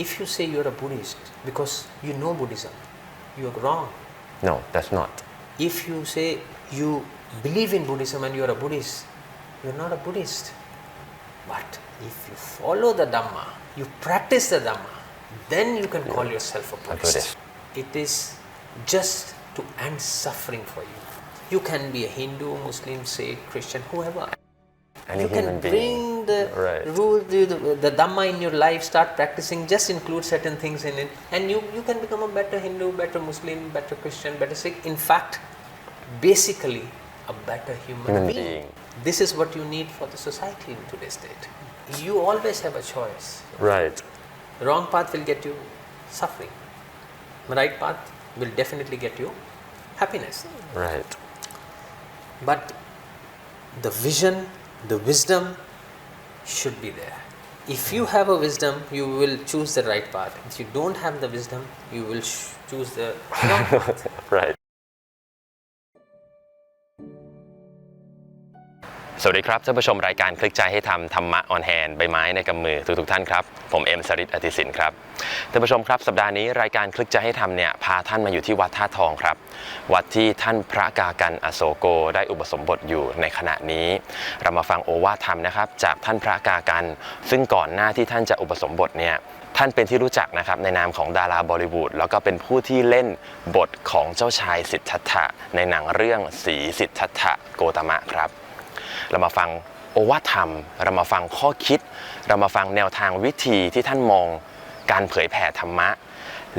if you say you're a Buddhist because you know Buddhism, you're wrong. No, that's not. If you say you believe in Buddhism and you're a Buddhist, you're not a Buddhist. But if you follow the Dhamma, you practice the Dhamma, then you can call yourself a Buddhist. It is just to end suffering for you. You can be a Hindu, Muslim, Sikh, Christian, whoever. Any You can human bring being. the Right. rule, the Dhamma in your life, start practicing, just include certain things in it, and you can become a better Hindu, better Muslim, better Christian, better Sikh. In fact, basically, a better human being. This is what you need for the society in today's date. You always have a choice. Right. The wrong path will get you suffering. The right path will definitely get you happiness. Right. But the vision, the wisdom should be there. If you have a wisdom, you will choose the right path. If you don't have the wisdom, you will choose the wrong path. Right. สวัสดีครับท่านผู้ชมรายการคลิกใจให้ทำธรรมะออนแฮนด์ใบไม้ในกำมือทุกท่านครับผมเอ็มสริตอติสินครับท่านผู้ชมครับสัปดาห์นี้รายการคลิกใจให้ทำเนี่ยพาท่านมาอยู่ที่วัดท่าทองครับวัดที่ท่านพระกากันอโศโกได้อุปสมบทอยู่ในขณะนี้เรามาฟังโอวาทธรรมนะครับจากท่านพระกากันซึ่งก่อนหน้าที่ท่านจะอุปสมบทเนี่ยท่านเป็นที่รู้จักนะครับในนามของดาราบอลลิวูดแล้วก็เป็นผู้ที่เล่นบทของเจ้าชายสิทธัตถะในหนังเรื่องสีสิทธัตถะโกตมะครับเรามาฟังโอวาทธรรมเรามาฟังข้อคิดเรามาฟังแนวทางวิธีที่ท่านมองการเผยแผ่ธรรมะ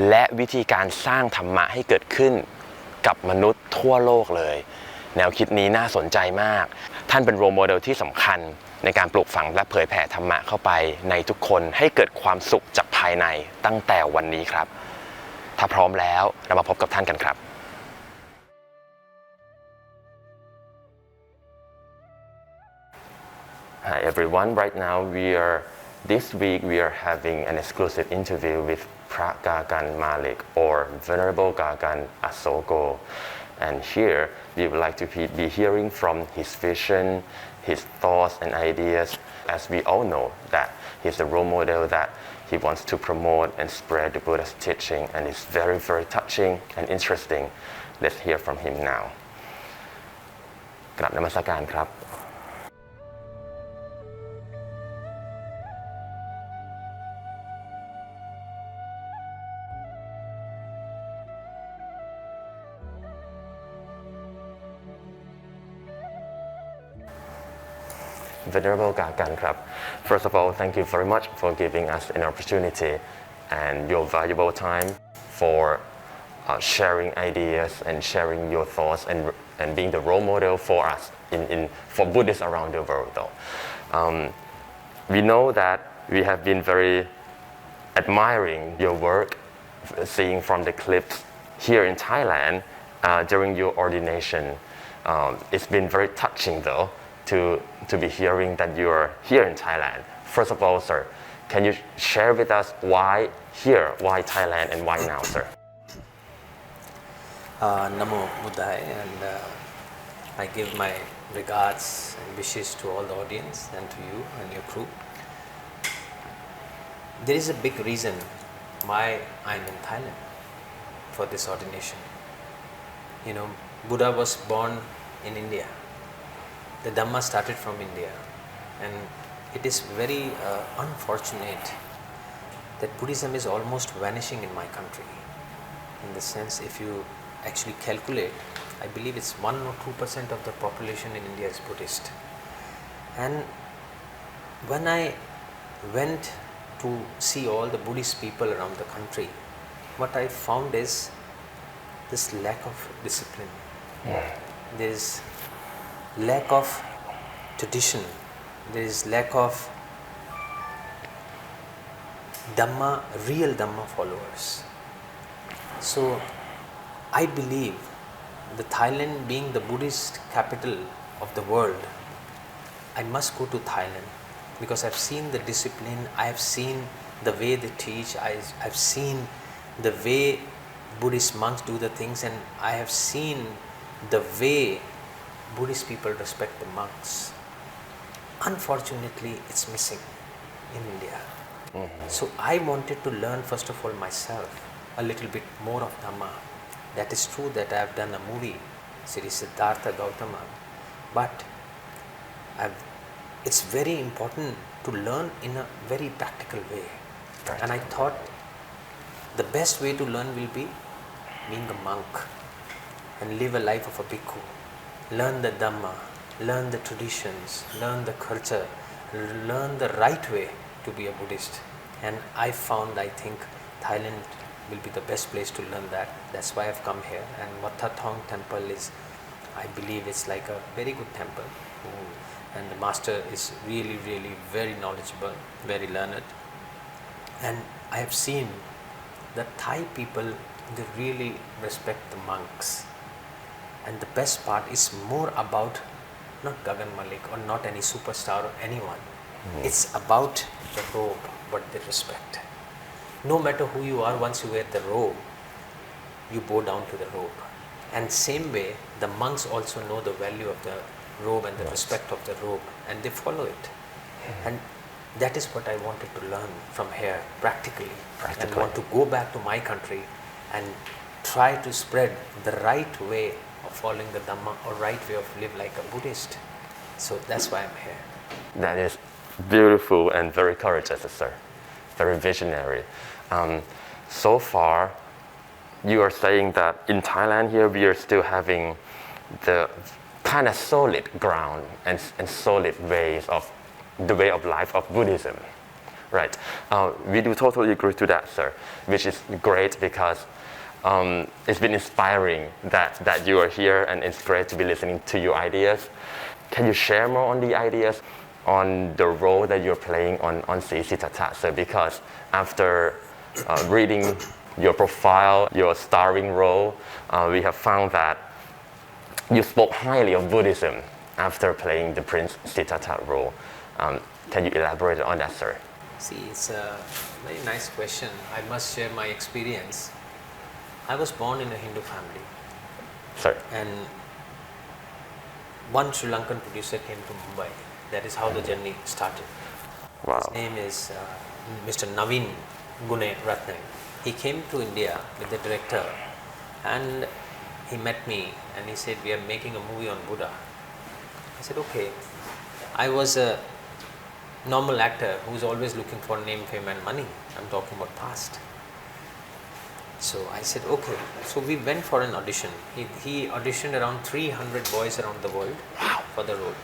และวิธีการสร้างธรรมะให้เกิดขึ้นกับมนุษย์ทั่วโลกเลยแนวคิดนี้น่าสนใจมากท่านเป็นโรลโมเดลที่สำคัญในการปลูกฝังและเผยแผ่ธรรมะเข้าไปในทุกคนให้เกิดความสุขจากภายในตั้งแต่วันนี้ครับถ้าพร้อมแล้วเรามาพบกับท่านกันครับHi everyone, right now this week we are having an exclusive interview with Pra Gagan Malik or Venerable Gagan Asogo. And here we would like to be hearing from his vision, his thoughts and ideas, as we all know that he's a role model that he wants to promote and spread the Buddha's teaching, and it's very, very touching and interesting. Let's hear from him now. กราบนมัสการครับVenerable Gagan Krab. First of all, thank you very much for giving us an opportunity and your valuable time for sharing ideas and sharing your thoughts and being the role model for us for Buddhists around the world. We know that we have been very admiring your work, seeing from the clips here in Thailand during your ordination. It's been very touching though. To be hearing that you are here in Thailand. First of all, sir, can you share with us why here, why Thailand, and why now, sir? Namo Buddhaya, and I give my regards and wishes to all the audience and to you and your crew. There is a big reason why I'm in Thailand for this ordination. You know, Buddha was born in India. The Dhamma started from India, and it is very unfortunate that Buddhism is almost vanishing in my country. In the sense, if you actually calculate, I believe it's 1 or 2% of the population in India is Buddhist. And when I went to see all the Buddhist people around the country, what I found is this lack of discipline. There is lack of tradition, there is lack of Dhamma, real Dhamma followers. So I believe the Thailand being the Buddhist capital of the world, I must go to Thailand because I've seen the discipline, I have seen the way they teach, I've seen the way Buddhist monks do the things, and I have seen the way Buddhist people respect the monks. Unfortunately, it's missing in India. So I wanted to learn first of all myself a little bit more of Dhamma. That is true that I have done a movie, series Siddhartha Gautama, but it's very important to learn in a very practical way. And I thought the best way to learn will be being a monk and live a life of a bhikkhu. Learn the Dhamma, learn the traditions, learn the culture, learn the right way to be a Buddhist. And I found, I think, Thailand will be the best place to learn that. That's why I've come here. And Wat Tha Thong temple is, I believe it's like a very good temple. And the master is really, really very knowledgeable, very learned. And I have seen that Thai people, they really respect the monks. And the best part is more about not Gagan Malik or not any superstar or anyone. It's about the robe, what they respect. No matter who you are, once you wear the robe, you bow down to the robe. And same way, the monks also know the value of the robe and the respect of the robe, and they follow it. And that is what I wanted to learn from here, practically. And want to go back to my country and try to spread the right way of following the Dhamma or right way of live like a Buddhist. So that's why I'm here. That is beautiful and very courageous, sir. Very visionary. So far, you are saying that in Thailand here we are still having the kind of solid ground and solid ways of the way of life of Buddhism. Right. We do totally agree to that, sir, which is great because it's been inspiring that you are here, and it's great to be listening to your ideas. Can you share more on the ideas, on the role that you're playing on Sri Siddhartha, sir? Because after reading your profile, your starring role, we have found that you spoke highly of Buddhism after playing the Prince Siddhartha role. Can you elaborate on that, sir? See, it's a very nice question. I must share my experience. I was born in a Hindu family. Sir. And one Sri Lankan producer came to Mumbai. That is how the journey started. Wow. His name is Mr. Naveen Gune Ratne. He came to India with the director, and he met me and he said, we are making a movie on Buddha. I said, okay. I was a normal actor who's always looking for name, fame and money. I'm talking about past. So I said, okay. So we went for an audition. He auditioned around 300 boys around the world for the role.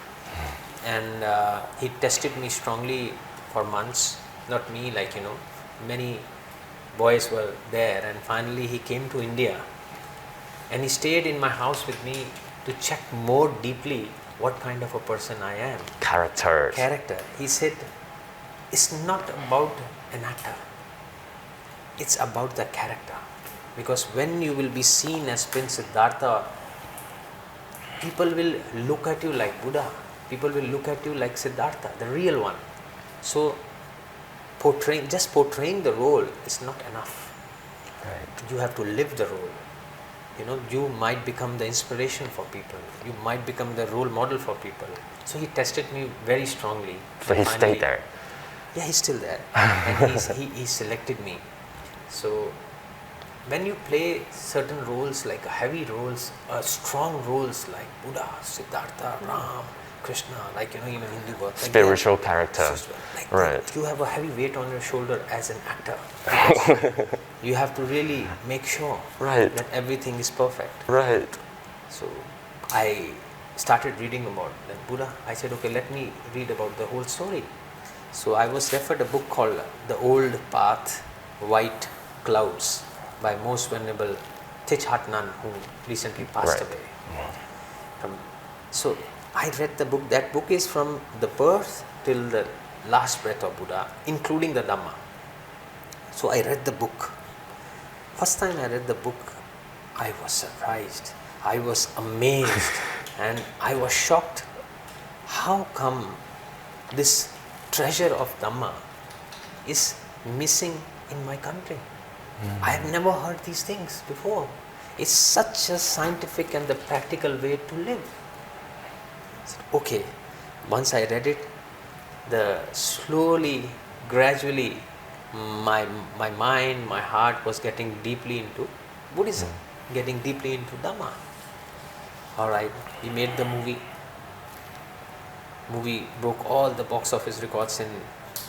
And he tested me strongly for months. Not me, like, many boys were there. And finally he came to India. And he stayed in my house with me to check more deeply what kind of a person I am. Character. He said, it's not about an actor. It's about the character. Because when you will be seen as Prince Siddhartha, people will look at you like Buddha. People will look at you like Siddhartha, the real one. So just portraying the role is not enough. Right. You have to live the role. You might become the inspiration for people. You might become the role model for people. So he tested me very strongly. So he stayed there? Yeah, he's still there. And he selected me. So when you play certain roles, like heavy roles, strong roles like Buddha, Siddhartha, Ram, Krishna, like, even Hindu work. Spiritual character. Right. You have a heavy weight on your shoulder as an actor. You have to really make sure that everything is perfect. Right. So I started reading about Buddha. I said, okay, let me read about the whole story. So I was referred a book called The Old Path, White Clouds by Most Venerable Thich Hat Hanh, who recently passed away. So I read the book. That book is from the birth till the last breath of Buddha, including the Dhamma. So I read the book. First time I read the book, I was surprised. I was amazed and I was shocked. How come this treasure of Dhamma is missing in my country? I have never heard these things before. It's such a scientific and the practical way to live. Okay, once I read it, slowly, gradually, my mind, my heart was getting deeply into Buddhism, getting deeply into Dhamma. All right, we made the movie. Movie broke all the box office records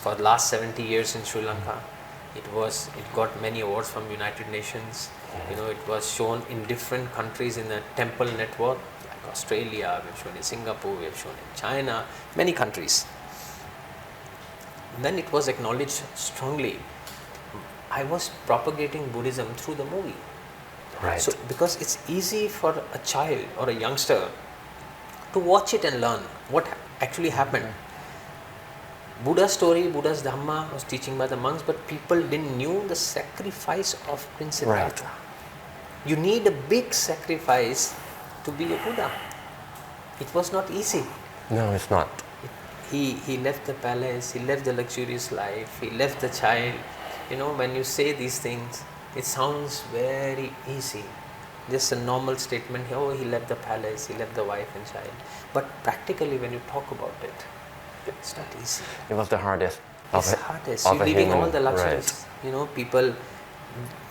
for the last 70 years in Sri Lanka. It got many awards from United Nations. It was shown in different countries in the temple network, like Australia, we've shown in Singapore, we've shown in China, many countries. Then it was acknowledged strongly. I was propagating Buddhism through the movie. Right. So because it's easy for a child or a youngster to watch it and learn what actually happened. Buddha's story, Buddha's Dhamma was teaching by the monks, but people didn't knew the sacrifice of Prince Siddhartha. Right. You need a big sacrifice to be a Buddha. It was not easy. No, it's not. He left the palace, he left the luxurious life, he left the child. When you say these things, it sounds very easy. Just a normal statement, he left the palace, he left the wife and child. But practically when you talk about it, it's not easy. It was the hardest. It's hardest. You're leaving all the luxuries. Right. People,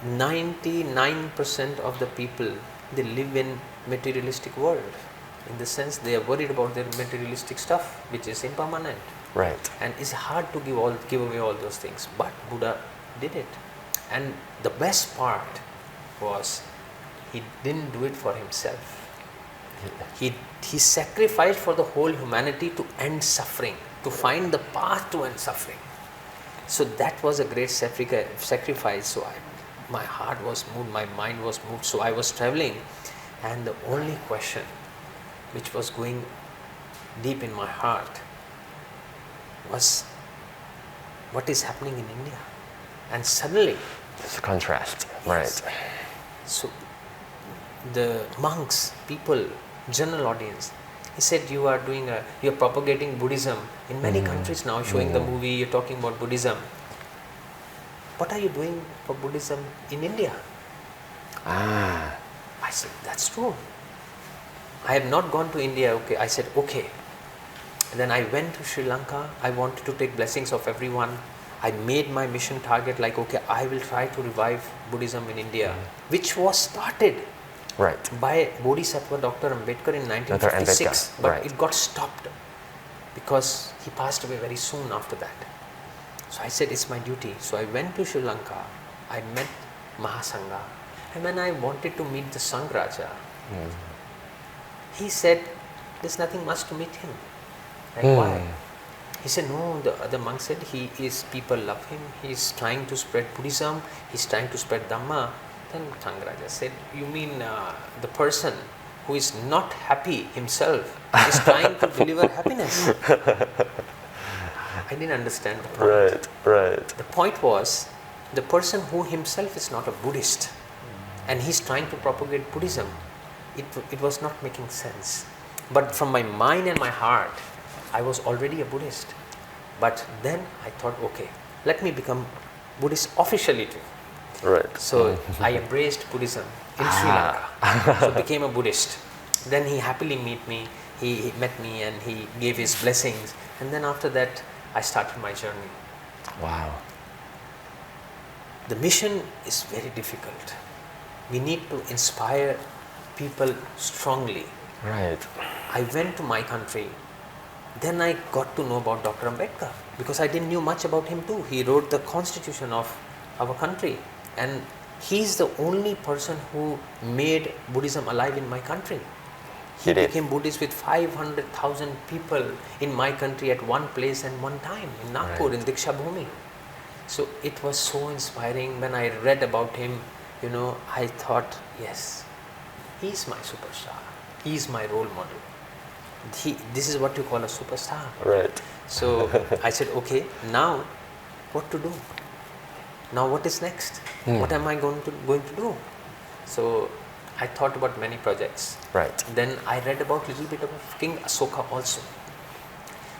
99% of the people, they live in materialistic world. In the sense they are worried about their materialistic stuff, which is impermanent. Right. And it's hard to give away all those things. But Buddha did it. And the best part was he didn't do it for himself. He sacrificed for the whole humanity to end suffering, to find the path to end suffering. So that was a great sacrifice. So my heart was moved, my mind was moved. So I was traveling, and the only question which was going deep in my heart was, what is happening in India? And suddenly, it's a contrast. Right. So the monks, people, general audience, he said, you're propagating Buddhism in many countries now, showing the movie, you're talking about Buddhism. What are you doing for Buddhism in India? I said, that's true. I have not gone to India. Okay, I said, okay. And then I went to Sri Lanka. I wanted to take blessings of everyone. I made my mission target like, okay, I will try to revive Buddhism in India, which was started by Bodhisattva Dr. Ambedkar in 1956, but it got stopped because he passed away very soon after that. So I said, it's my duty. So I went to Sri Lanka. I met Mahasangha. And when I wanted to meet the Sanghraja, he said, there's nothing much to meet him. Like, why? He said, no, the other monk said, people love him, he's trying to spread Buddhism, he's trying to spread Dhamma. Then Sanghraja said, you mean the person who is not happy himself is trying to deliver happiness? I didn't understand the point. Right. The point was, the person who himself is not a Buddhist and he's trying to propagate Buddhism, it was not making sense. But from my mind and my heart, I was already a Buddhist. But then I thought, okay, let me become Buddhist officially too. Right. So I embraced Buddhism in Sri Lanka. So became a Buddhist. Then he happily met me. He met me and he gave his blessings. And then after that, I started my journey. Wow. The mission is very difficult. We need to inspire people strongly. Right. I went to my country. Then I got to know about Dr. Ambedkar because I didn't know much about him too. He wrote the constitution of our country, and he's the only person who made Buddhism alive in my country. He became Buddhist with 500,000 people in my country at one place and one time in Nagpur, in Diksha Bhumi. So it was so inspiring. When I read about him, I thought, yes, he's my superstar. He's my role model. This is what you call a superstar. Right. So I said, okay, now what to do? Now what is next? What am I going to do? So I thought about many projects. Right. Then I read about a little bit of King Asoka also.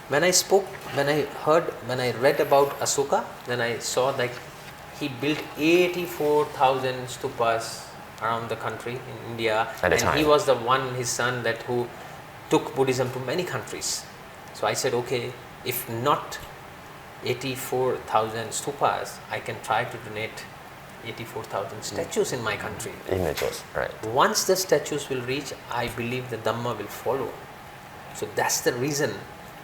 When I read about Asoka, then I saw like he built 84,000 stupas around the country in India. At a time. He was the one, his son, who took Buddhism to many countries. So I said, okay, if not 84,000 stupas, I can try to donate 84,000 statues in my country. Images, right. Once the statues will reach, I believe the Dhamma will follow. So that's the reason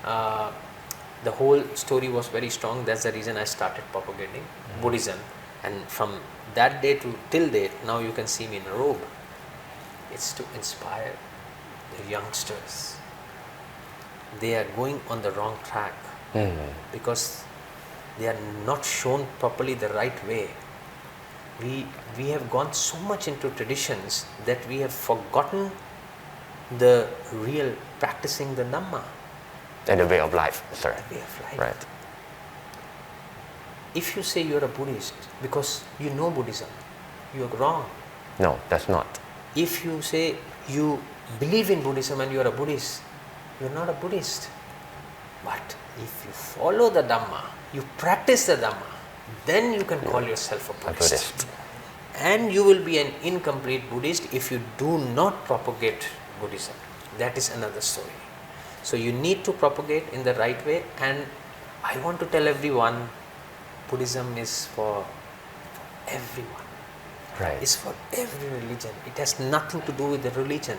the whole story was very strong. That's the reason I started propagating Buddhism. And from that day to till date, now you can see me in a robe. It's to inspire the youngsters. They are going on the wrong track because they are not shown properly the right way. We have gone so much into traditions that we have forgotten the real practicing the Dhamma. And the way of life, sir. The way of life. Right. If you say you are a Buddhist because you know Buddhism, you are wrong. No, that's not. If you say you believe in Buddhism and you are a Buddhist, you are not a Buddhist. But if you follow the Dhamma, you practice the Dhamma, then you can call yourself a Buddhist. And you will be an incomplete Buddhist if you do not propagate Buddhism. That is another story. So you need to propagate in the right way, and I want to tell everyone, Buddhism is for everyone. Right. It's for every religion. It has nothing to do with the religion.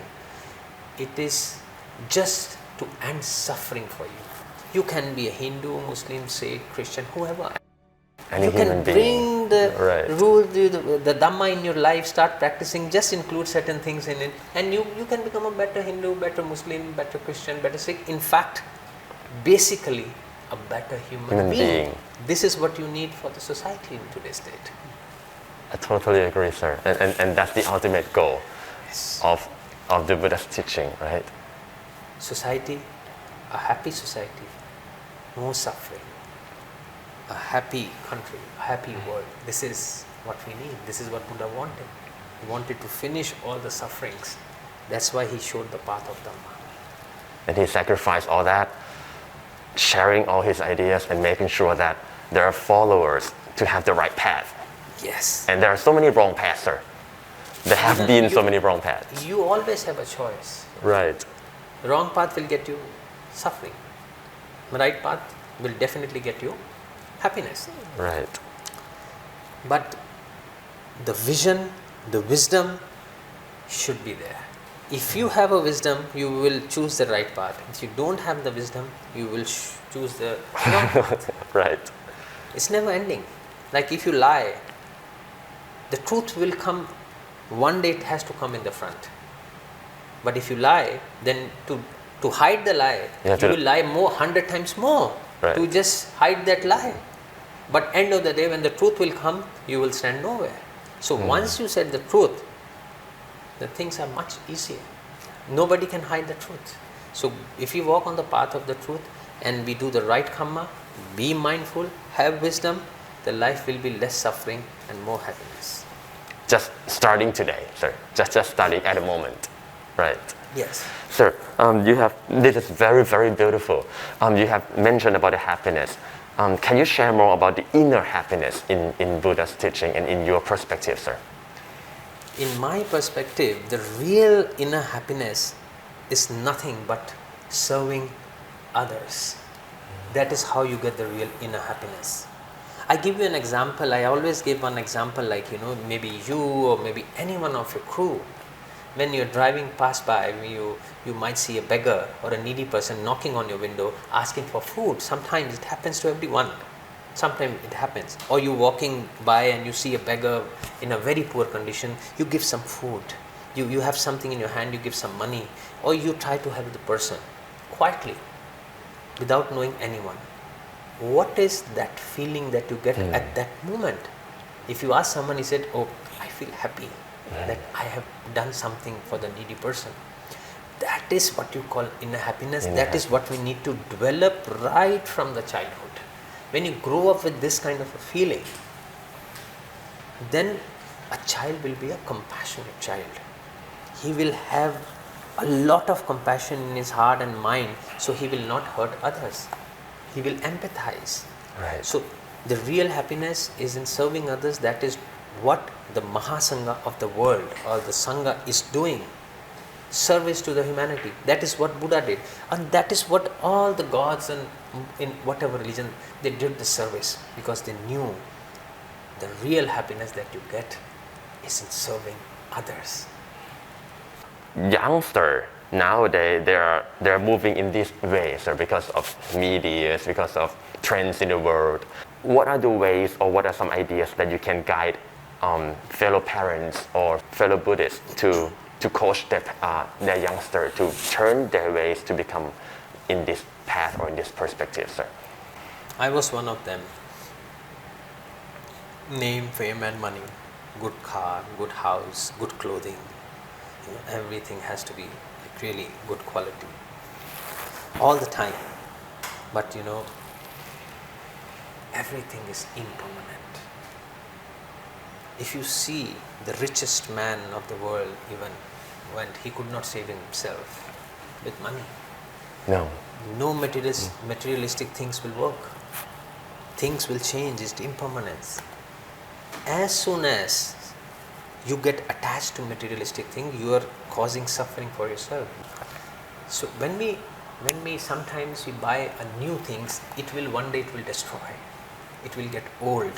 It is just to end suffering for you. You can be a Hindu, Muslim, Sikh, Christian, whoever. Any you can bring the rule, the Dhamma in your life, start practicing, just include certain things in it, and you can become a better Hindu, better Muslim, better Christian, better Sikh. In fact, basically, a better human being. This is what you need for the society in today's date. I totally agree, sir. And that's the ultimate goal of the Buddha's teaching, right? Society, a happy society, no suffering. A happy country, a happy world. This is what we need. This is what Buddha wanted. He wanted to finish all the sufferings. That's why he showed the path of Dhamma. And he sacrificed all that, sharing all his ideas and making sure that there are followers to have the right path. Yes. And there are so many wrong paths, sir. There have been so many wrong paths. You always have a choice. Right. The wrong path will get you suffering. The right path will definitely get you happiness. Right. But the vision, the wisdom should be there. If you have a wisdom, you will choose the right path. If you don't have the wisdom, you will choose the wrong path. Right. It's never ending. Like if you lie, the truth will come, one day it has to come in the front. But if you lie, then to hide the lie, you will lie 100 times more to just hide that lie. But end of the day, when the truth will come, you will stand nowhere. So once you said the truth, the things are much easier. Nobody can hide the truth. So if you walk on the path of the truth and we do the right karma, be mindful, have wisdom, the life will be less suffering and more happiness. Just starting today, sir. Just starting at the moment. Right. Yes. Sir, this is very, very beautiful. You have mentioned about the happiness. Can you share more about the inner happiness in Buddha's teaching and in your perspective, sir? In my perspective, the real inner happiness is nothing but serving others. That is how you get the real inner happiness. I give you an example. I always give one example, like, maybe you or maybe anyone of your crew. When you're driving past by, you might see a beggar or a needy person knocking on your window asking for food. Sometimes it happens to everyone. Sometimes it happens. Or you're walking by and you see a beggar in a very poor condition, you give some food. You have something in your hand, you give some money. Or you try to help the person quietly without knowing anyone. What is that feeling that you get at that moment? If you ask someone, he said, "Oh, I feel happy that I have done something for the needy person." That is what you call inner happiness. That is what we need to develop right from the childhood. When you grow up with this kind of a feeling, then a child will be a compassionate child. He will have a lot of compassion in his heart and mind, so he will not hurt others. He will empathize. Right. So the real happiness is in serving others. That is what the Mahasangha of the world or the Sangha is doing. Service to the humanity. That is what Buddha did. And that is what all the gods and in whatever religion, they did the service because they knew the real happiness that you get is in serving others. Youngster nowadays they're moving in this way, sir, because of media, because of trends in the world. What are the ways or what are some ideas that you can guide fellow parents or fellow Buddhists to coach their youngster to turn their ways to become in this path or in this perspective, sir? I was one of them. Name, fame and money, good car, good house, good clothing, everything has to be like really good quality all the time. But everything is impermanent. If you see the richest man of the world, even when he could not save himself with money. No materialistic things will work. Things will change, it's impermanence. As soon as you get attached to materialistic things, you are causing suffering for yourself. So when we sometimes we buy a new things, one day it will destroy. It will get old.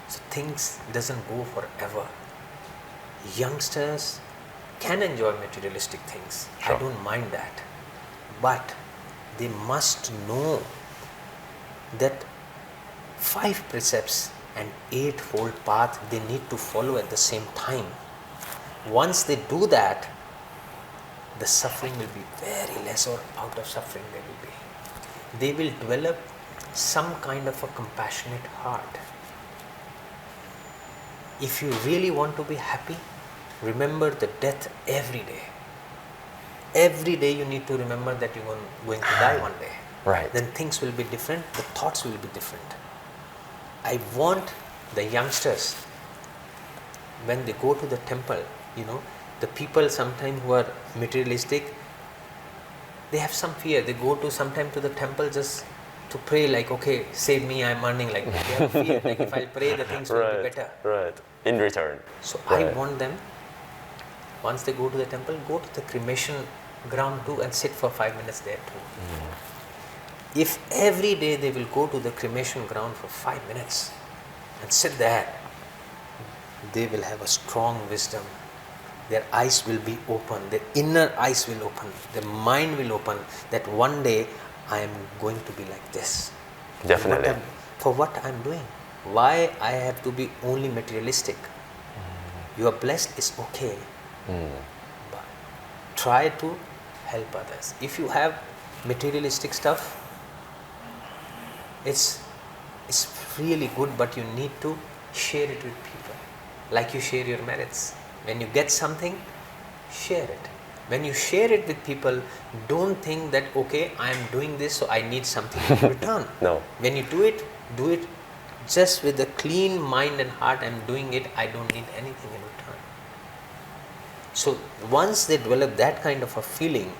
So things doesn't go forever. Youngsters can enjoy materialistic things. Sure. I don't mind that. But they must know that 5 precepts and 8-fold path they need to follow at the same time. Once they do that, the suffering will be very less, or out of suffering they will be. They will develop some kind of a compassionate heart. If you really want to be happy, remember the death every day. Every day you need to remember that you're going to die one day. Right. Then things will be different, the thoughts will be different. I want the youngsters, when they go to the temple, the people sometimes who are materialistic, they have some fear. They go to sometime to the temple just to pray, like, okay, save me, I'm earning, like that. They have fear, like if I pray, the things will be better. Right, in return. So I want them, once they go to the temple, go to the cremation ground too and sit for 5 minutes there too. If every day they will go to the cremation ground for 5 minutes and sit there, they will have a strong wisdom. Their eyes will be open, their inner eyes will open, their mind will open, that one day I am going to be like this. Definitely. For what I am doing. Why I have to be only materialistic? You are blessed, is okay. But try to help others. If you have materialistic stuff, it's really good, but you need to share it with people. Like you share your merits. When you get something, share it. When you share it with people, don't think that, okay, I am doing this, so I need something in return. No. When you do it just with a clean mind and heart. I am doing it, I don't need anything in return. So once they develop that kind of a feeling,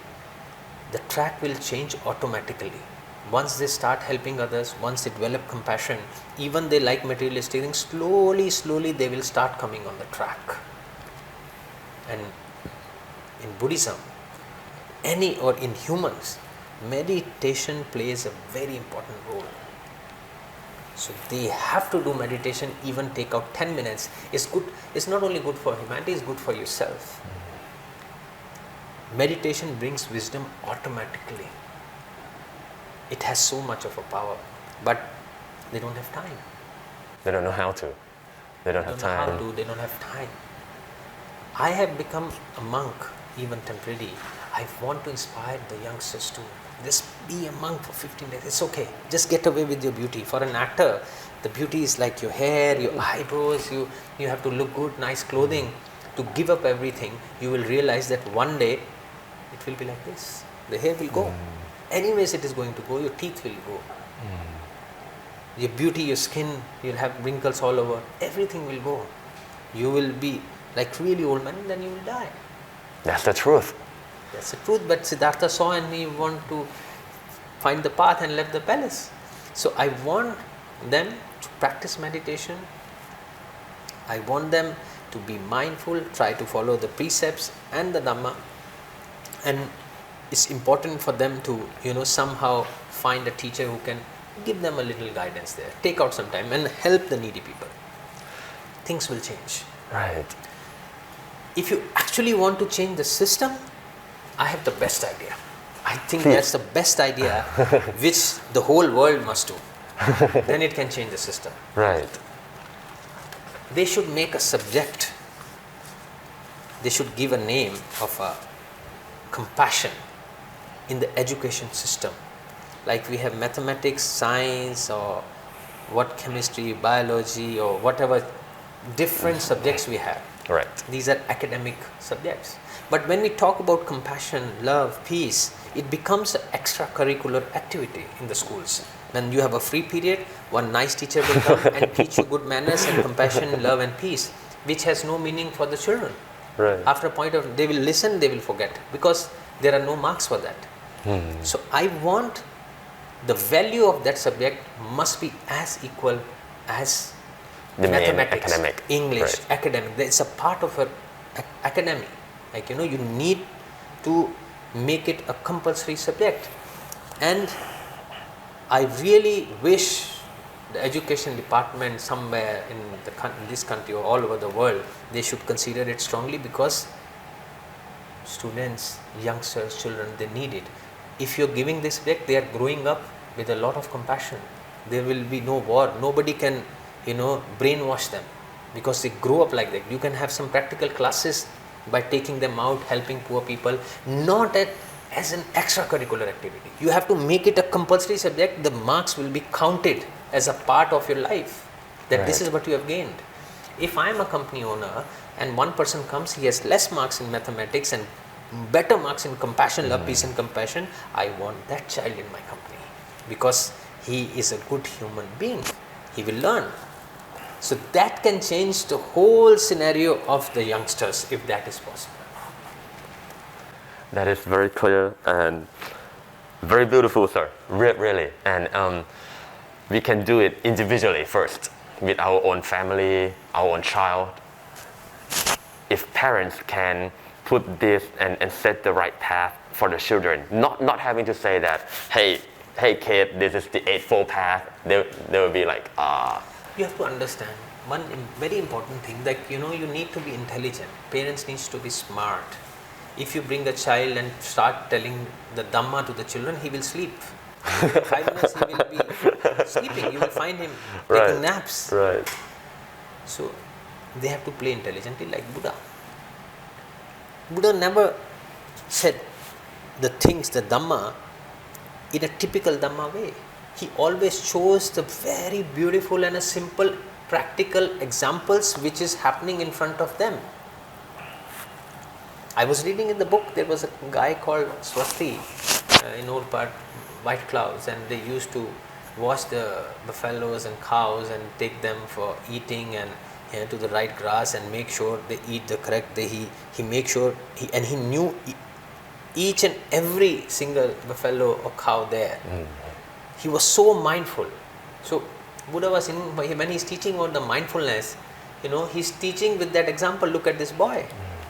the track will change automatically. Once they start helping others, once they develop compassion, even they like materialistic things, slowly they will start coming on the track. And in Buddhism, or in humans, meditation plays a very important role. So they have to do meditation, even take out 10 minutes. It's good. It's not only good for humanity, it's good for yourself. Meditation brings wisdom automatically. It has so much of a power, but they don't have time. They don't know how to. They don't have time. They don't have time. I have become a monk, even temporarily. I want to inspire the youngsters to just be a monk for 15 days. It's okay. Just get away with your beauty. For an actor, the beauty is like your hair, your eyebrows. You have to look good, nice clothing. To give up everything, you will realize that one day it will be like this. The hair will go. Anyways, it is going to go. Your teeth will go. Your beauty, your skin, you'll have wrinkles all over. Everything will go. You will be like really old man, and then you will die. That's the truth. That's the truth. But Siddhartha saw and he wanted to find the path and left the palace. So I want them to practice meditation. I want them to be mindful, try to follow the precepts and the Dhamma. And it's important for them to, somehow find a teacher who can give them a little guidance there, take out some time and help the needy people. Things will change. Right. If you actually want to change the system, I have the best idea. I think that's the best idea which the whole world must do. Then it can change the system. Right. They should make a subject. They should give a name of a compassion in the education system. Like we have mathematics, science, or what chemistry, biology, or whatever different subjects we have. Right. These are academic subjects. But when we talk about compassion, love, peace, it becomes an extracurricular activity in the schools. When you have a free period, one nice teacher will come and teach you good manners and compassion, love and peace, which has no meaning for the children. Right. After a point of, they will listen, they will forget, because there are no marks for that. So I want the value of that subject must be as equal as The main mathematics, academic. English, Right. academic. It's a part of our academy. Like, you need to make it a compulsory subject. And I really wish the education department somewhere in this country or all over the world, they should consider it strongly, because students, youngsters, children, they need it. If you're giving this subject, they are growing up with a lot of compassion. There will be no war. Nobody can, brainwash them, because they grow up like that. You can have some practical classes by taking them out, helping poor people, not as an extracurricular activity. You have to make it a compulsory subject. The marks will be counted as a part of your life, that this is what you have gained. If I am a company owner and one person comes, he has less marks in mathematics and better marks in compassion, love, peace and compassion, I want that child in my company, because he is a good human being. He will learn. So that can change the whole scenario of the youngsters, if that is possible. That is very clear and very beautiful, sir. Really. And we can do it individually first, with our own family, our own child. If parents can put this and set the right path for the children, not having to say that, hey kid, this is the Eightfold Path, they will be like, You have to understand one very important thing, that you need to be intelligent. Parents needs to be smart. If you bring a child and start telling the Dhamma to the children, he will sleep. 5 minutes he will be sleeping. You will find him taking naps. Right. So they have to play intelligently, like Buddha. Buddha never said the things, the Dhamma, in a typical Dhamma way. He always chose the very beautiful and a simple practical examples which is happening in front of them. I was reading in the book, there was a guy called Swasti in old part, White Clouds, and they used to wash the buffaloes and cows and take them for eating and to the right grass and make sure they eat the correct. He make sure he knew each and every single buffalo or cow there. He was so mindful. So Buddha was when he's teaching about the mindfulness, he's teaching with that example. Look at this boy.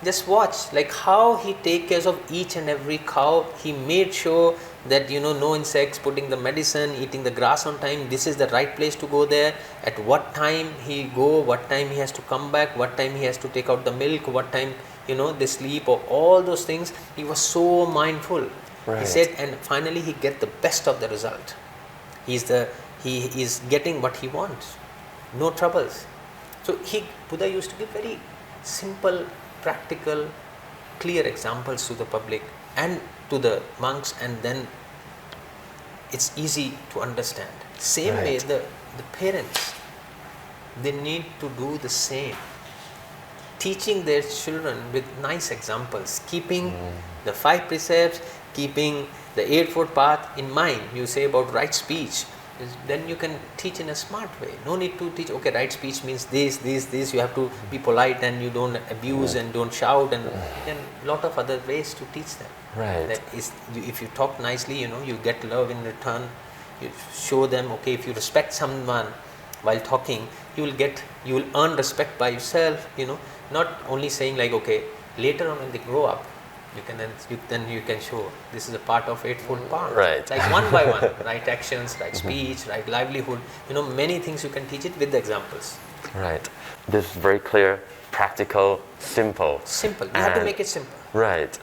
Just watch like how he take care of each and every cow. He made sure that no insects, putting the medicine, eating the grass on time. This is the right place to go there. At what time he go, what time he has to come back, what time he has to take out the milk, what time they sleep, or all those things. He was so mindful. Right. He said, and finally he get the best of the result. He is getting what he wants, no troubles. So Buddha used to give very simple, practical, clear examples to the public and to the monks, and then it's easy to understand. Same way the parents, they need to do the same, teaching their children with nice examples, keeping the 5 precepts, keeping the Eightfold Path in mind. You say about right speech, then you can teach in a smart way. No need to teach, okay, right speech means this, you have to be polite and you don't abuse and don't shout, and lot of other ways to teach them. Right. That is, if you talk nicely, you get love in return. You show them, okay, if you respect someone while talking, you will earn respect by yourself, not only saying like, okay, later on when they grow up, then you can show this is a part of Eightfold Path. Right. Like one by one, right actions, right speech, right livelihood. Many things you can teach it with the examples. Right. This is very clear, practical, simple. Simple. You have to make it simple. Right.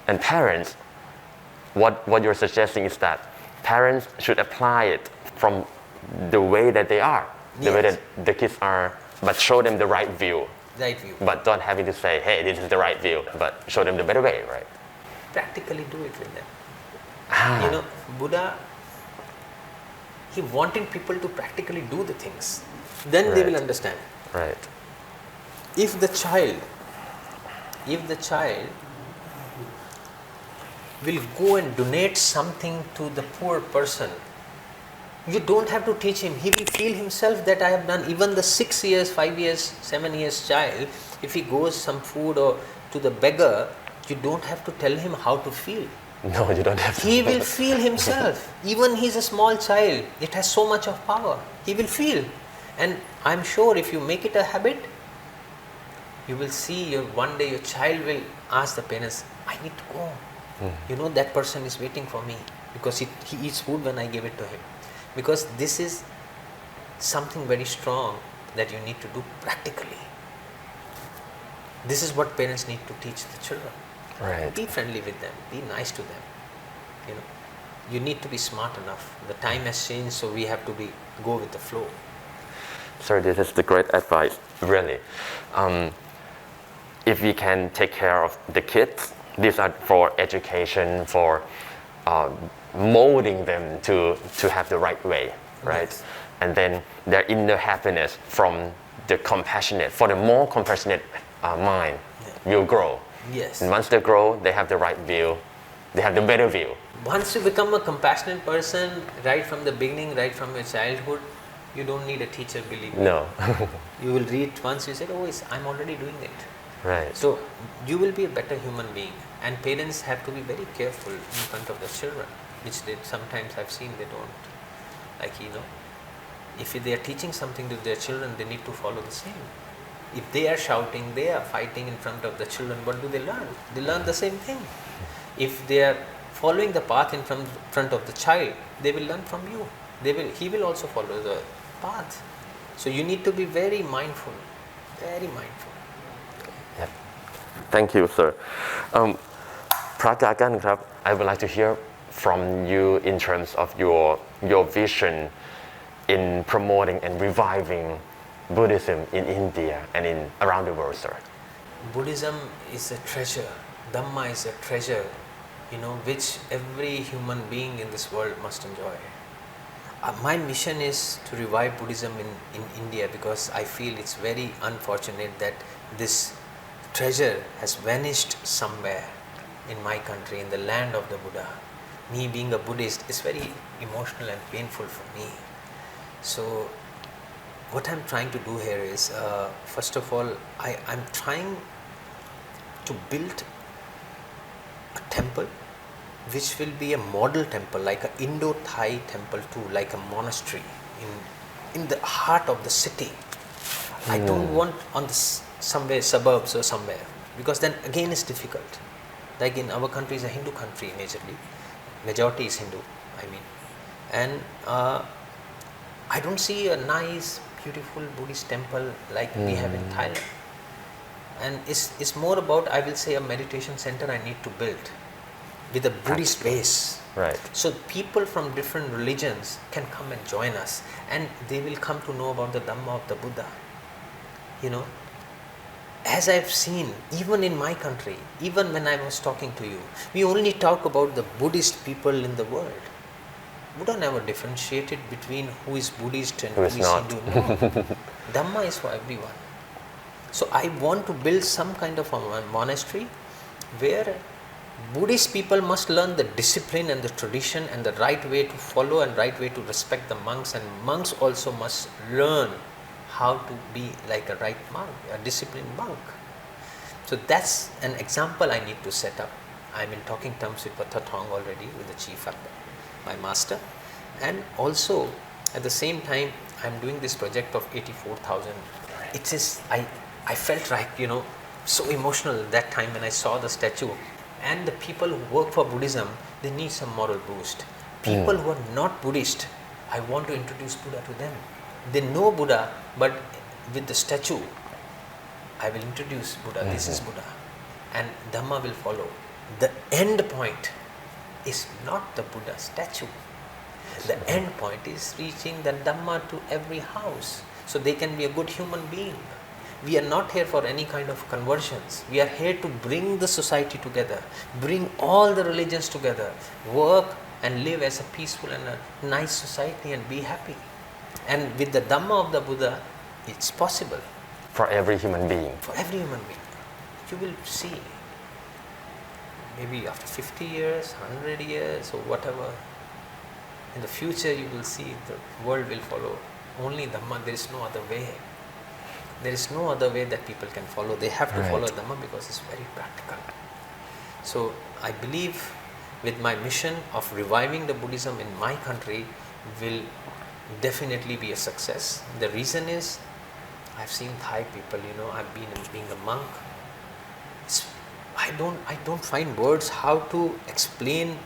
And parents, what you're suggesting is that parents should apply it from the way that they are, the way that the kids are, but show them the right view. Right view. But don't having to say, hey, this is the right view, but show them the better way, right? Practically do it with them. Buddha, he wanted people to practically do the things. Then they will understand. Right. If the child will go and donate something to the poor person, you don't have to teach him. He will feel himself that I have done. Even the 6 years, 5 years, 7 years child, if he goes some food or to the beggar, you don't have to tell him how to feel. No, you don't have to. He will feel himself. Even he's a small child, it has so much of power. He will feel. And I'm sure if you make it a habit, you will see one day your child will ask the parents, I need to go. That person is waiting for me because he eats food when I give it to him. Because this is something very strong that you need to do practically. This is what parents need to teach the children. Right. Be friendly with them. Be nice to them. You need to be smart enough. The time has changed, so we have to go with the flow. Sir, this is the great advice, really. If we can take care of the kids, these are for education, for molding them to have the right way, right? Yes. And then their inner happiness from the more compassionate mind will grow. Yes. And once they grow, they have the right view, they have the better view. Once you become a compassionate person, right from the beginning, right from your childhood, you don't need a teacher, believe me. No. You will read once, you say, I'm already doing it. Right. So you will be a better human being. And parents have to be very careful in front of the children, which they sometimes I've seen they don't. If they are teaching something to their children, they need to follow the same. If they are shouting, they are fighting in front of the children, what do they learn? They learn the same thing. If they are following the path in front of the child, they will learn from you. He will also follow the path. So you need to be very mindful, very mindful. Yep. Thank you, sir. Prakagan, I would like to hear from you in terms of your vision in promoting and reviving Buddhism in India and around the world, sir. Buddhism is a treasure. Dhamma is a treasure, which every human being in this world must enjoy. My mission is to revive Buddhism in India because I feel it's very unfortunate that this treasure has vanished somewhere in my country, in the land of the Buddha. Me being a Buddhist is very emotional and painful for me. So what I'm trying to do here is, first of all, I'm trying to build a temple which will be a model temple, like an Indo-Thai temple too, like a monastery in the heart of the city. I don't want on somewhere suburbs or somewhere, because then again it's difficult. Like in our country is a Hindu country majorly, majority is Hindu, and I don't see a nice, beautiful Buddhist temple like we have in Thailand. And it's more about, I will say, a meditation center I need to build with a Buddhist base. Right. So people from different religions can come and join us, and they will come to know about the Dhamma of the Buddha. As I've seen, even in my country, even when I was talking to you, we only talk about the Buddhist people in the world. Buddha never differentiated between who is Buddhist and who is Hindu. No. Dhamma is for everyone. So I want to build some kind of a monastery where Buddhist people must learn the discipline and the tradition and the right way to follow and right way to respect the monks, and monks also must learn how to be like a right monk, a disciplined monk. So that's an example I need to set up. I'm in talking terms with Pathatong already, with the chief up there, my master, and also at the same time I'm doing this project of 84,000. It is, I felt like, so emotional that time when I saw the statue, And the people who work for Buddhism, they need some moral boost. People who are not Buddhist, I want to introduce Buddha to them. They know Buddha, but with the statue, I will introduce Buddha. This is Buddha. And Dhamma will follow. The end point is not the Buddha statue. The end point is reaching the Dhamma to every house, so they can be a good human being. We are not here for any kind of conversions. We are here to bring the society together, bring all the religions together, work and live as a peaceful and a nice society and be happy. And with the Dhamma of the Buddha, it's possible. For every human being. For every human being. You will see, maybe after 50 years, 100 years or whatever, in the future you will see the world will follow only Dhamma. There is no other way. There is no other way that people can follow. They have to follow Dhamma because it's very practical. So I believe with my mission of reviving the Buddhism in my country will definitely be a success. The reason is, I've seen Thai people, I've been being a monk. I don't find words how to explain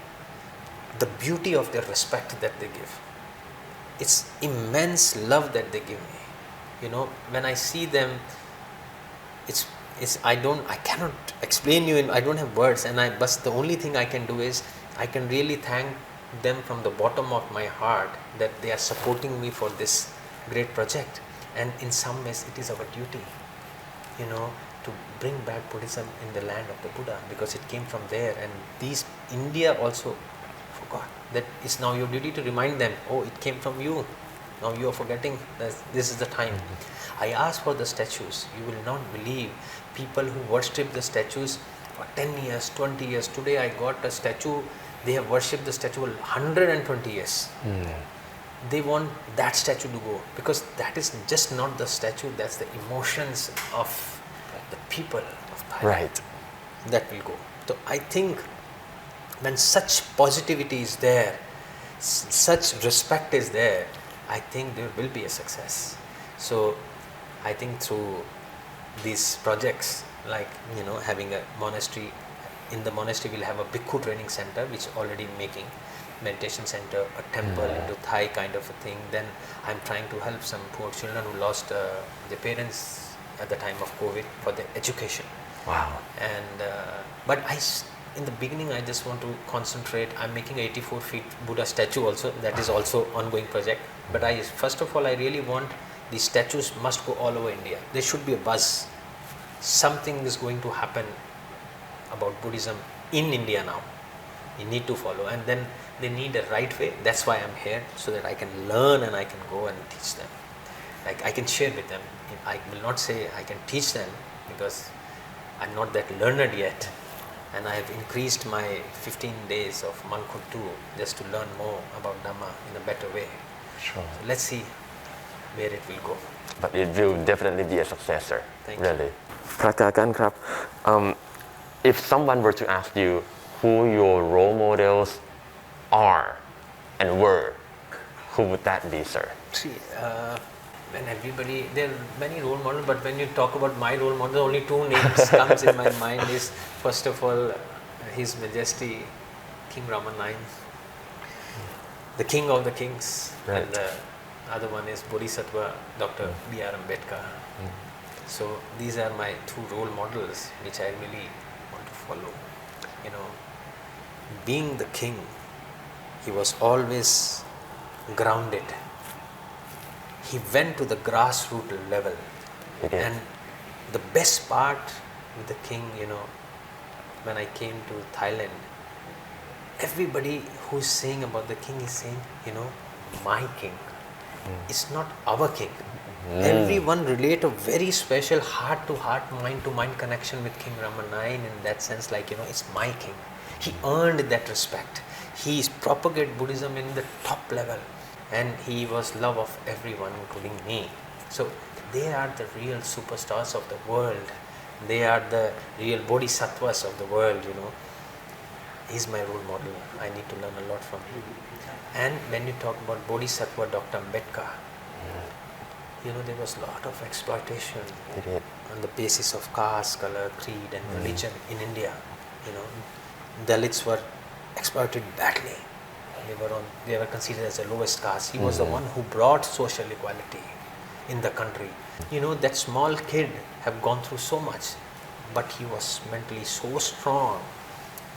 the beauty of their respect that they give. It's immense love that they give me. When I see them, I cannot explain you. I don't have words, but the only thing I can do is I can really thank them from the bottom of my heart that they are supporting me for this great project. And in some ways, it is our duty, to bring back Buddhism in the land of the Buddha, because it came from there. And India also forgot. That it's now your duty to remind them, oh, it came from you. Now you are forgetting that this is the time. I asked for the statues. You will not believe people who worship the statues for 10 years, 20 years. Today I got a statue. They have worshipped the statue 120 years. They want that statue to go, because that is just not the statue, that's the emotions of the people of Thailand. Right. That will go. So I think when such positivity is there, such respect is there, I think there will be a success. So I think through these projects, like having a monastery, in the monastery we'll have a bhikkhu training center, which already making meditation center, a temple into Thai kind of a thing. Then I'm trying to help some poor children who lost their parents at the time of COVID for their education. Wow. And but in the beginning I just want to concentrate. I'm making 84 feet Buddha statue also. That is also ongoing project. But first of all I really want these statues must go all over India. There should be a buzz. Something is going to happen about Buddhism in India now. You need to follow, and then they need a right way. That's why I'm here, so that I can learn and I can go and teach them. Like I can share with them. I will not say I can teach them, because I'm not that learned yet, and I have increased my 15 days of Malkut too, just to learn more about Dhamma in a better way. Sure. So let's see where it will go. But it will definitely be a successor. Thank really. พระอาจารย์ครับ if someone were to ask you who your role models are and were, who would that be, sir? See, when there are many role models, but when you talk about my role model, only two names comes in my mind. Is first of all His Majesty King Rama IX, the King of the Kings, right. And the other one is Bodhisattva Dr. B.R. Ambedkar. So these are my two role models which I really want to follow. Being the king, he was always grounded. He went to the grassroots level. And the best part with the king, when I came to Thailand, everybody who's saying about the king is saying, my king. It's not our king. Everyone relate a very special heart-to-heart, mind-to-mind connection with King Rama IX in that sense, like, it's my king. He earned that respect. He propagated Buddhism in the top level, and he was love of everyone, including me. So they are the real superstars of the world. They are the real bodhisattvas of the world, He's my role model. I need to learn a lot from him. And when you talk about Bodhisattva Dr. Ambedkar, there was a lot of exploitation on the basis of caste, color, creed and religion in India. Dalits were exploited badly. They were considered as the lowest caste. He was the one who brought social equality in the country. That small kid have gone through so much, but he was mentally so strong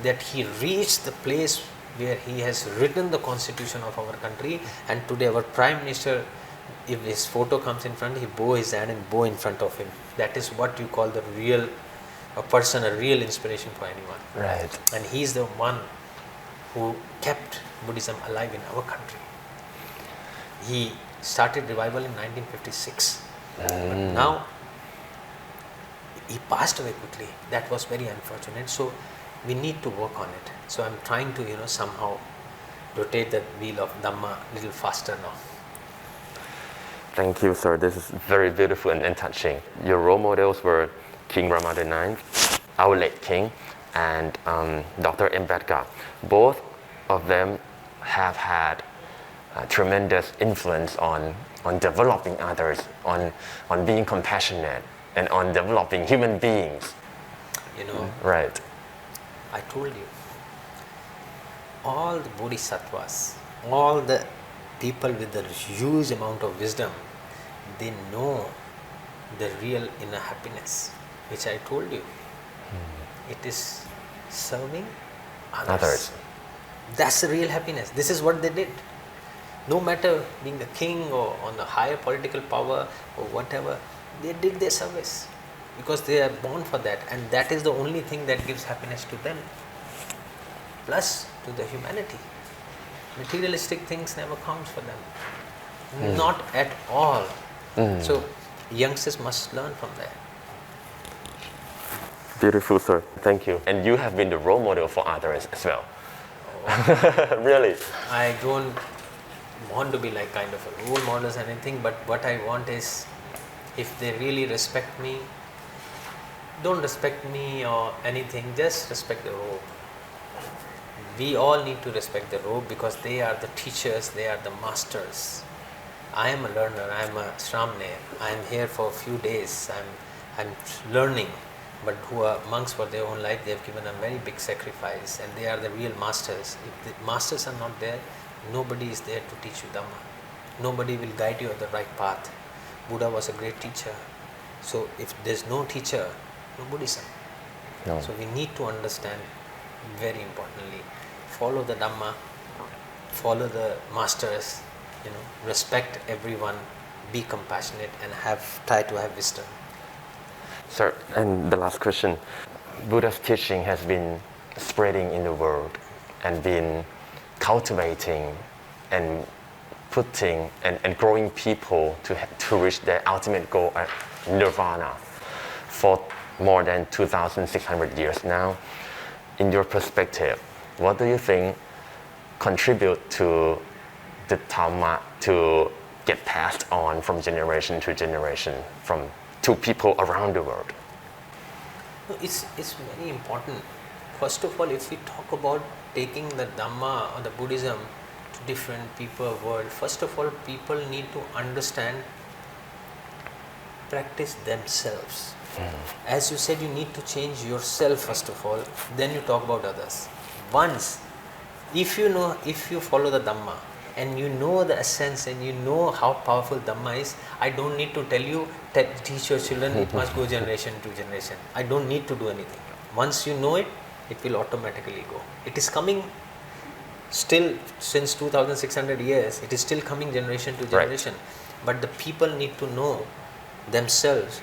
that he reached the place where he has written the constitution of our country, and today our Prime Minister, if his photo comes in front, he bow his hand and bow in front of him. That is what you call a real inspiration for anyone. Right. And he is the one who kept Buddhism alive in our country. He started revival in 1956, but now he passed away quickly. That was very unfortunate. So we need to work on it. So I'm trying to somehow rotate the wheel of Dhamma a little faster now. Thank you, sir. This is very beautiful and touching. Your role models were King Rama IX, our late king, and Dr. Ambedkar. Both of them have had tremendous influence on developing others, on being compassionate, and on developing human beings. Right. I told you, all the bodhisattvas, all the people with the huge amount of wisdom, they know the real inner happiness, which I told you. It is serving others. That's the real happiness. This is what they did. No matter being a king or on the higher political power or whatever, they did their service because they are born for that, and that is the only thing that gives happiness to them, plus to the humanity. Materialistic things never counts for them, not at all. So youngsters must learn from that. Beautiful, sir. Thank you. And you have been the role model for others as well. Really? I don't want to be like kind of a role models or anything, but what I want is, if they really respect me, don't respect me or anything, just respect the robe. We all need to respect the robe because they are the teachers, they are the masters. I am a learner, I am a Shramne, I am here for a few days, I'm learning, but who are monks for their own life, they have given a very big sacrifice, and they are the real masters. If the masters are not there, nobody is there to teach you Dhamma. Nobody will guide you on the right path. Buddha was a great teacher. So if there's no teacher, no Buddhism. No. So we need to understand, very importantly, follow the Dhamma, follow the masters, respect everyone, be compassionate, and try to have wisdom. Sir, and the last question. Buddha's teaching has been spreading in the world and been cultivating and putting and growing people to reach their ultimate goal at nirvana for more than 2,600 years now. In your perspective, what do you think contribute to the Dhamma to get passed on from generation to generation to people around the world? It's very important. First of all, if we talk about taking the Dhamma or the Buddhism to different people world, first of all, people need to understand, practice themselves. As you said, you need to change yourself first of all, then you talk about others. Once, if you follow the Dhamma and you know the essence and you know how powerful Dhamma is, I don't need to tell you, teach your children, it must go generation to generation. I don't need to do anything. Once you know it, it will automatically go. It is coming still since 2,600 years, it is still coming generation to generation. Right. But the people need to know themselves,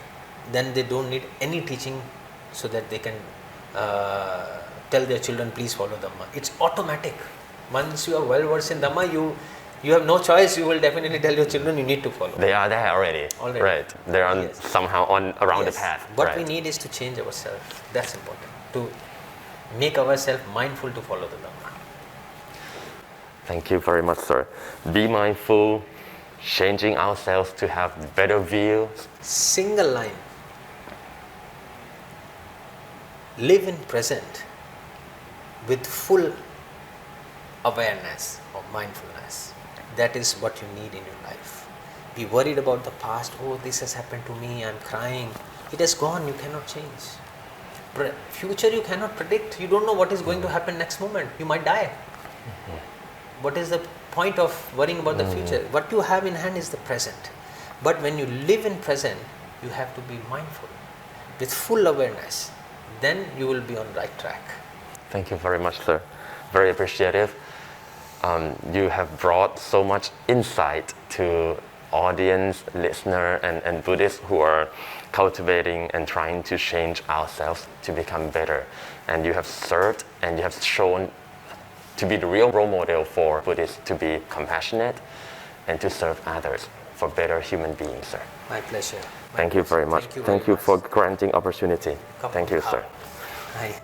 then they don't need any teaching so that they can tell their children, please follow Dhamma. It's automatic. Once you are well versed in Dhamma, you have no choice. You will definitely tell your children you need to follow. They are there already. Right. They are somehow around the path. What we need is to change ourselves. That's important. To make ourselves mindful to follow the Dhamma. Thank you very much, sir. Be mindful, changing ourselves to have better views. Single line. Live in present with full awareness of mindfulness. That is what you need in your life. Be worried about the past. Oh, this has happened to me. I'm crying. It has gone. You cannot change. future you cannot predict. You don't know what is going to happen next moment. You might die. What is the point of worrying about the future? What you have in hand is the present. But when you live in present, you have to be mindful with full awareness. Then you will be on the right track. Thank you very much, sir. Very appreciative. You have brought so much insight to audience, listener, and Buddhists who are cultivating and trying to change ourselves to become better. And you have served and you have shown to be the real role model for Buddhists to be compassionate and to serve others for better human beings, sir. My pleasure. Thank you very much. Thank you for granting opportunity. Thank you, sir. Hi.